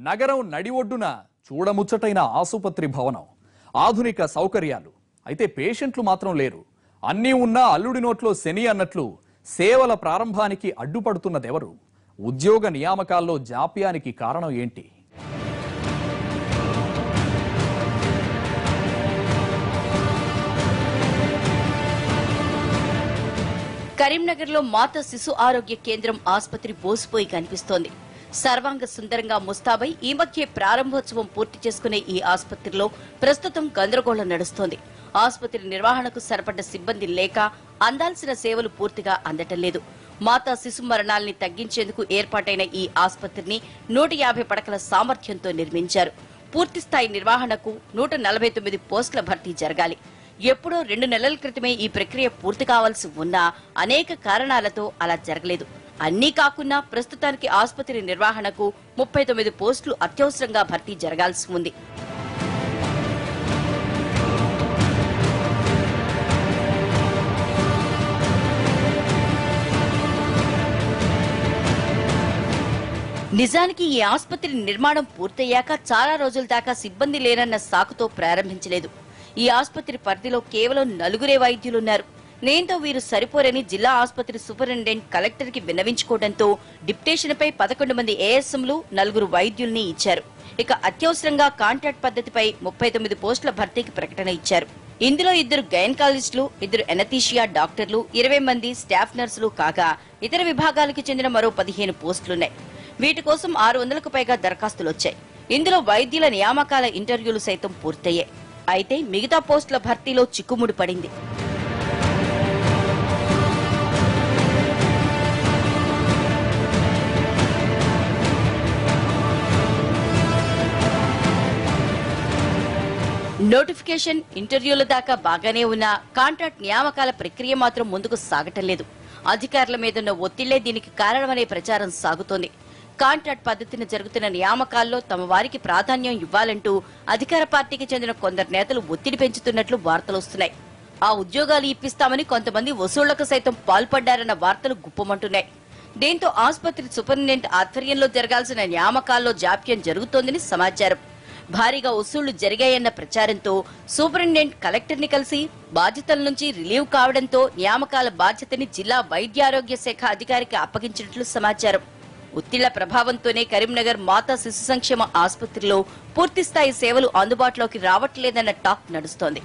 నగరం నడి ఒడ్డున చూడముచ్చటైన ఆసుపత్రి భవనం, ఆధునిక సౌకర్యాలు. అయితే పేషెంట్లు మాత్రం లేరు. అన్నీ ఉన్నా అల్లుడి నోట్లో శని అన్నట్లు సేవల ప్రారంభానికి అడ్డుపడుతున్నదెవరు? ఉద్యోగ నియామకాల్లో జాప్యానికి కారణం ఏంటి? కరీంనగర్లో మాతా శిశు ఆరోగ్య కేంద్రం ఆసుపత్రి బోసిపోయి కనిపిస్తోంది. సర్వాంగ సుందరంగా ముస్తాబై ఈ మధ్య ప్రారంభోత్సవం పూర్తి చేసుకునే ఈ ఆసుపత్రిలో ప్రస్తుతం గందరగోళం నడుస్తోంది. ఆసుపత్రి నిర్వహణకు సరిపడ్డ సిబ్బంది లేక అందాల్సిన సేవలు పూర్తిగా అందటం లేదు. మాతా శిశు మరణాల్ని తగ్గించేందుకు ఏర్పాటైన ఈ ఆసుపత్రిని 150 పడకల సామర్థ్యంతో నిర్మించారు. పూర్తిస్థాయి నిర్వహణకు 149 పోస్టుల భర్తీ జరగాలి. ఎప్పుడో 2 నెలల క్రితమే ఈ ప్రక్రియ పూర్తి కావాల్సి ఉన్నా అనేక కారణాలతో అలా జరగలేదు. అన్నీ కాకున్నా ప్రస్తుతానికి ఆసుపత్రి నిర్వహణకు 39 పోస్టులు అత్యవసరంగా భర్తీ జరగాల్సి ఉంది. నిజానికి ఈ ఆసుపత్రి నిర్మాణం పూర్తయ్యాక చాలా రోజుల దాకా సిబ్బంది లేరన్న సాకుతో ప్రారంభించలేదు. ఈ ఆసుపత్రి పరిధిలో కేవలం 4 వైద్యులున్నారు. దీంతో వీరు సరిపోరని జిల్లా ఆసుపత్రి సూపరింటెండెంట్ కలెక్టర్ కి విన్నవించుకోవడంతో డిప్యుటేషన్పై 11 మంది ఏఎస్ఎంలు 4 వైద్యుల్ని ఇచ్చారు. ఇక అత్యవసరంగా కాంట్రాక్ట్ పద్ధతిపై 39 పోస్టుల భర్తీకి ప్రకటన ఇచ్చారు. ఇందులో 2 గైనకాలజిస్టులు, 2 ఎనథీషియా డాక్టర్లు, 20 మంది స్టాఫ్ నర్సులు కాగా ఇతర విభాగాలకు చెందిన మరో 15 పోస్టులున్నాయి. వీటి కోసం 600కు పైగా దరఖాస్తులొచ్చాయి. ఇందులో వైద్యుల నియామకాల ఇంటర్వ్యూలు సైతం పూర్తయ్యాయి. అయితే మిగతా పోస్టుల భర్తీలో చిక్కుముడి పడింది. నోటిఫికేషన్, ఇంటర్వ్యూల దాకా బాగానే ఉన్న కాంట్రాక్ట్ నియామకాల ప్రక్రియ మాత్రం ముందుకు సాగటం లేదు. అధికారుల మీదున్న ఒత్తిళ్లే దీనికి కారణమనే ప్రచారం సాగుతోంది. కాంట్రాక్ట్ పద్ధతిని జరుగుతున్న నియామకాల్లో తమ వారికి ప్రాధాన్యం ఇవ్వాలంటూ అధికార పార్టీకి చెందిన కొందరు నేతలు ఒత్తిడి పెంచుతున్నట్లు వార్తలొస్తున్నాయి. ఆ ఉద్యోగాలు ఇప్పిస్తామని కొంతమంది వసూళ్లకు సైతం పాల్పడ్డారన్న వార్తలు గుప్పమంటున్నాయి. దీంతో ఆసుపత్రి సూపరింటెండెంట్ ఆధ్వర్యంలో జరగాల్సిన నియామకాల్లో జాప్యం జరుగుతోందని సమాచారం. భారీగా వసూళ్లు జరిగాయన్న ప్రచారంతో సూపరింటెండెంట్ కలెక్టర్ ని కలిసి బాధ్యతల నుంచి రిలీవ్ కావడంతో నియామకాల బాధ్యతని జిల్లా వైద్యారోగ్య శాఖ అధికారికి అప్పగించినట్లు సమాచారం. ఒత్తిళ్ల ప్రభావంతోనే కరీంనగర్ మాతా శిశు సంక్షేమ ఆసుపత్రిలో పూర్తిస్థాయి సేవలు అందుబాటులోకి రావట్లేదన్న టాక్ నడుస్తోంది.